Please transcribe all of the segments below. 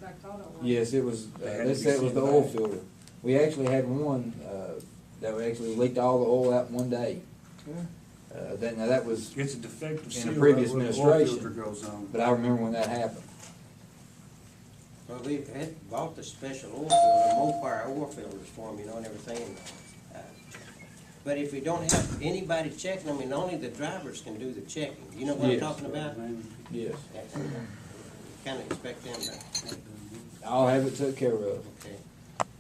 back auto line. Yes, it was, They had they to said it was be the sent oil back. filter. We actually had one, that actually leaked all the oil out in one day. Now that was, It's a defective In seal. a previous right where the oil administration. filter goes on. but I remember when that happened. Well, we had bought the special oil filter, Mopar oil filters for them, you know, and everything. But if we don't have anybody checking them, and only the drivers can do the checking, you know what I'm Yes. talking about? Yes. Kind of expect them to, I'll have it took care of. okay.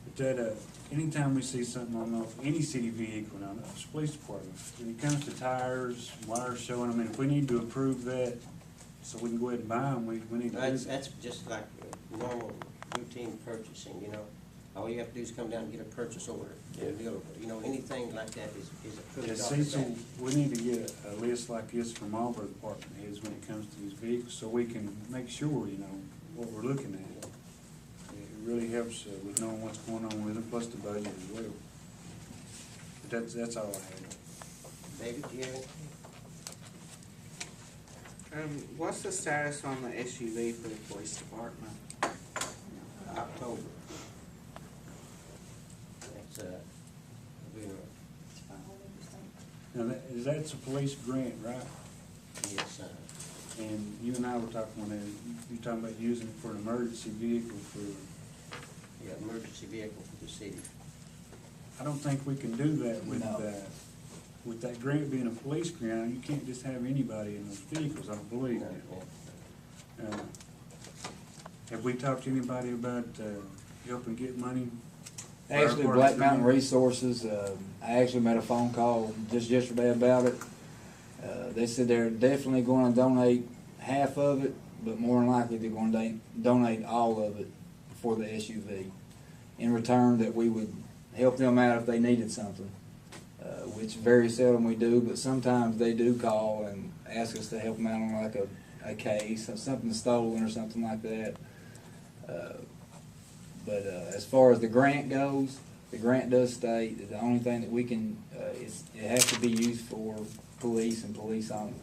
But that, anytime we see something on any city vehicle, now, that's the police department, when it comes to tires, wires showing, I mean, if we need to approve that, so we can go ahead and buy them, we need to do that. That's just like normal routine purchasing, you know? All you have to do is come down and get a purchase order. And deal with it. You know, anything like that is approved. Yeah, off see, the so bat. we need to get a list like this from all of our department heads when it comes to these vehicles, so we can make sure, you know, what we're looking at. It really helps with knowing what's going on with it, plus the budget as well. But that's all I have. David, do you have anything? What's the status on the SUV for the police department? October. That's, we're, Now, that's a police grant, right? yes, And you and I were talking on that, you're talking about using it for an emergency vehicle for, yeah, emergency vehicle for the city. I don't think we can do that with No. that. With that grant being a police grant, you can't just have anybody in those vehicles, I don't believe. No, Uh, Have we talked to anybody about, helping get money? Actually, Fire Black department Mountain grant? Resources, I actually made a phone call just yesterday about it. They said they're definitely gonna donate half of it, but more than likely they're gonna donate all of it for the SUV. In return, that we would help them out if they needed something, which very seldom we do, but sometimes they do call and ask us to help them out on like a case, or something stolen or something like that. But as far as the grant goes, the grant does state that the only thing that we can, it has to be used for police and police only.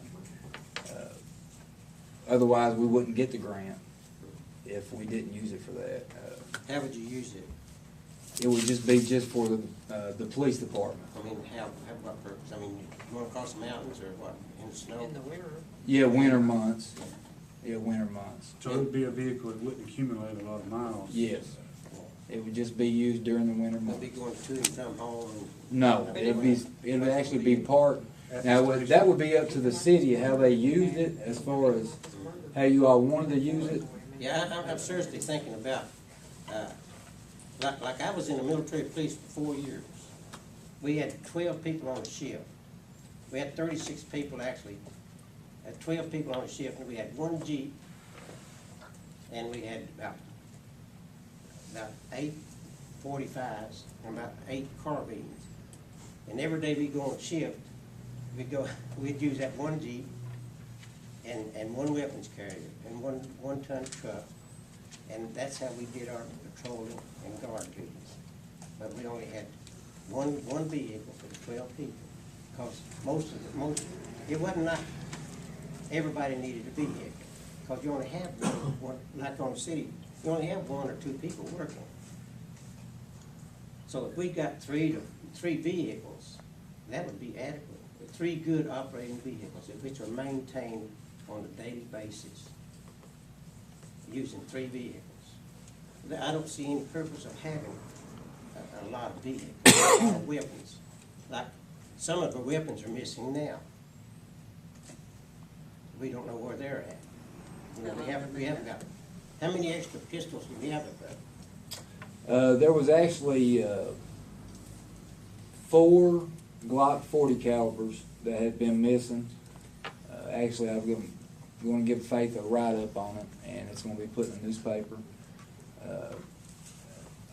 Otherwise, we wouldn't get the grant if we didn't use it for that. How would you use it? It would just be just for the police department. I mean, what purpose? I mean, you going across the mountains or what, in the snow? In the winter. Yeah, winter months. Yeah, winter months. So it would be a vehicle that wouldn't accumulate a lot of miles? Yes. It would just be used during the winter Would be months. going to and from home? No, it'd actually be parked. Now, that would be up to the city, how they used it, as far as how you all wanted to use it. Yeah, I'm seriously thinking about, like I was in the military police for 4 years. We had 12 people on the shift. We had 36 people actually. Had 12 people on the shift, and we had one Jeep, and we had about 8 45s and about 8 carbines. And every day we go on shift, we'd use that one Jeep and one weapons carrier and one ton truck. And that's how we did our patrolling and guard duties. But we only had one vehicle for the 12 people. Because it wasn't like everybody needed a vehicle. Because you only have one, like on the city, you only have 1 or 2 people working. So if we got three vehicles, that would be adequate. 3 good operating vehicles, which are maintained on a daily basis, using 3 vehicles. I don't see any purpose of having a lot of vehicles, a lot of weapons. Like, some of the weapons are missing now. We don't know where they're at. You know, we haven't got, how many extra pistols do we have up there? There was actually 4 Glock 40 calibers that had been missing. Actually, I'm going to give Faith a write-up on it, and it's going to be put in the newspaper.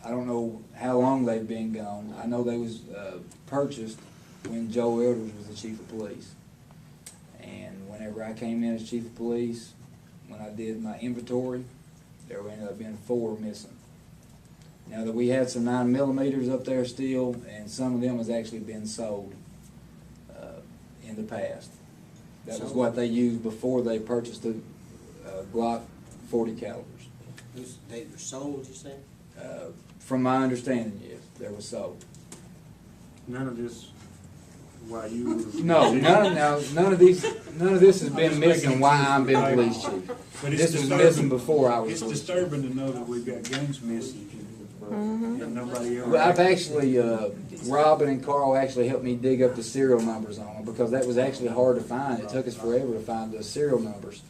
I don't know how long they've been gone. I know they was purchased when Joe Elders was the chief of police. And whenever I came in as chief of police, when I did my inventory, there ended up being 4 missing. Now that we had some 9mm up there still, and some of them has actually been sold in the past. That was what they used before they purchased the Glock 40 calibers. They were sold, you said? From my understanding, yes, there was sold. None of this, while you were. No, none of this has been missing while I'm been police chief. But it's This was disturbing- missing before I was It's police chief. disturbing to know that we've got guns missing, and nobody else. Well, I've actually, Robin and Carl actually helped me dig up the serial numbers on them, because that was actually hard to find. It took us forever to find the serial numbers.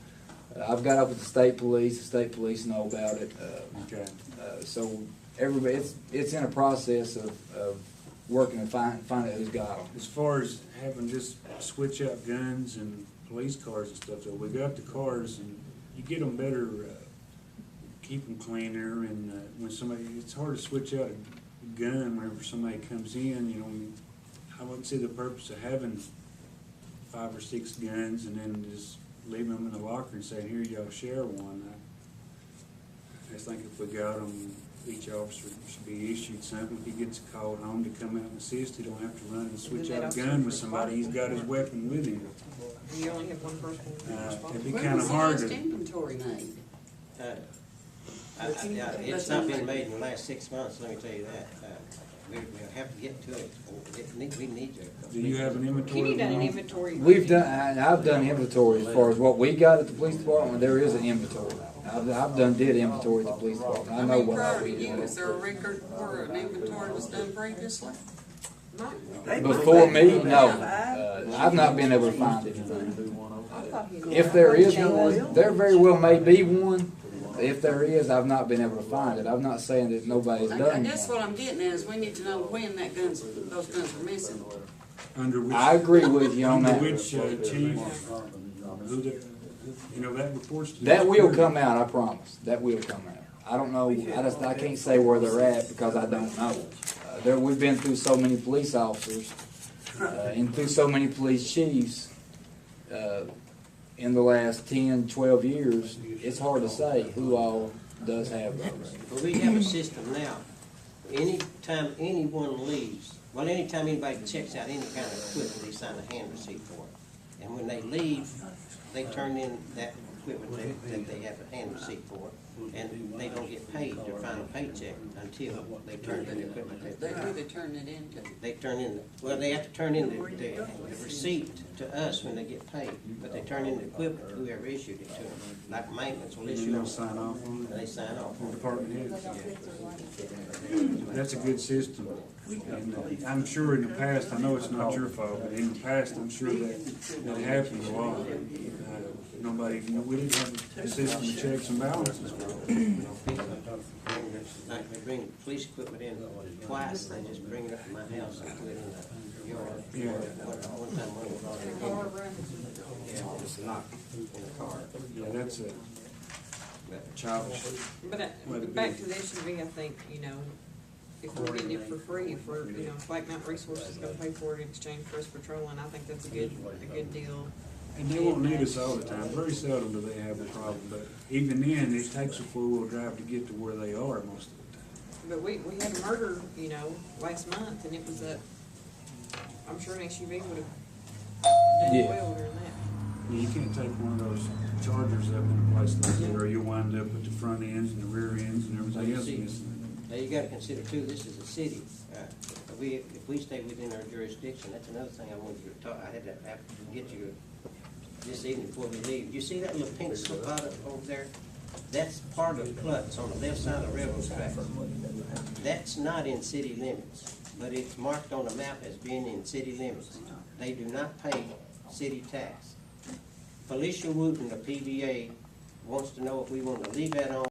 I've got up with the state police know about it. Okay. So everybody, it's in a process of working to find out who's got them. As far as having just switch out guns and police cars and stuff, though, we got the cars and you get them better, keep them cleaner, and when somebody, it's hard to switch out a gun whenever somebody comes in, you know, I wouldn't see the purpose of having 5 or 6 guns and then just leaving them in the locker and saying, here, y'all share one. I think if we got them, each officer should be issued something. If he gets called home to come out and assist, he don't have to run and switch out a gun with somebody. He's got his weapon with him. You only have one person It'd be responsible. kind of hard When was the last to. inventory made? It's not been made in the last 6 months, let me tell you that. We'll have to get to it. We need to. Do you have an inventory? Kenny done an going on? inventory. We've done, I've done inventory as far as what we got at the police department. There is an inventory. I've did inventory at the police department. I know what all Prior to we you, did. is there a record where an inventory was done previously? Before me, no. I've not been able to find anything. If there is one, there very well may be one. If there is, I've not been able to find it. I'm not saying that nobody's I done guess one. what I'm getting at is we need to know when those guns are missing. Under which? I agree with you on Under that. which chief? Who the, you know, that reports to. That will come out, I promise. That will come out. I don't know, I can't say where they're at because I don't know. We've been through so many police officers, and through so many police chiefs, in the last 10, 12 years, it's hard to say who all does have those. But we have a system now. Anytime anyone leaves, anytime anybody checks out any kind of equipment, they sign a hand receipt for it. And when they leave, they turn in that equipment that they have a hand receipt for, and they don't get paid their final paycheck until they turn in the equipment. Who they turn it into? They turn in, they have to turn in the receipt to us when they get paid, but they turn in the equipment to whoever issued it to them. Like maintenance will issue They'll them, sign off on and it. they sign off The on it. department heads. That's a good system. And I'm sure in the past, I know it's not your fault, but in the past, I'm sure that happened a lot. Nobody, we didn't have a system of checks and balances. Like they bring police equipment in twice, they just bring it up to my house and put it in the yard. Yeah. One time one was already in, it's not in the car. Yeah, that's a childish. But back to the SUV, I think, if we're getting it for free, if Black Mountain Resources is gonna pay for it in exchange for us patrolling, I think that's a good deal. And they won't need us all the time. Very seldom do they have a problem, but even then, it takes a four-wheel drive to get to where they are most of the time. But we had a murder, last month, and it was I'm sure an SUV would have done Yeah. well during that. You can't take one of those Chargers up in a place like that, or you'll wind up with the front ends and the rear ends and everything else missing. Now, you gotta consider too, this is a city. If we stay within our jurisdiction, that's another thing I wanted you to talk, I had to get you this evening before we leave. You see that little pink slip out over there? That's part of Klutz on the left side of the railroad track. That's not in city limits, but it's marked on the map as being in city limits. They do not pay city tax. Felicia Wooten, the PBA, wants to know if we want to leave that on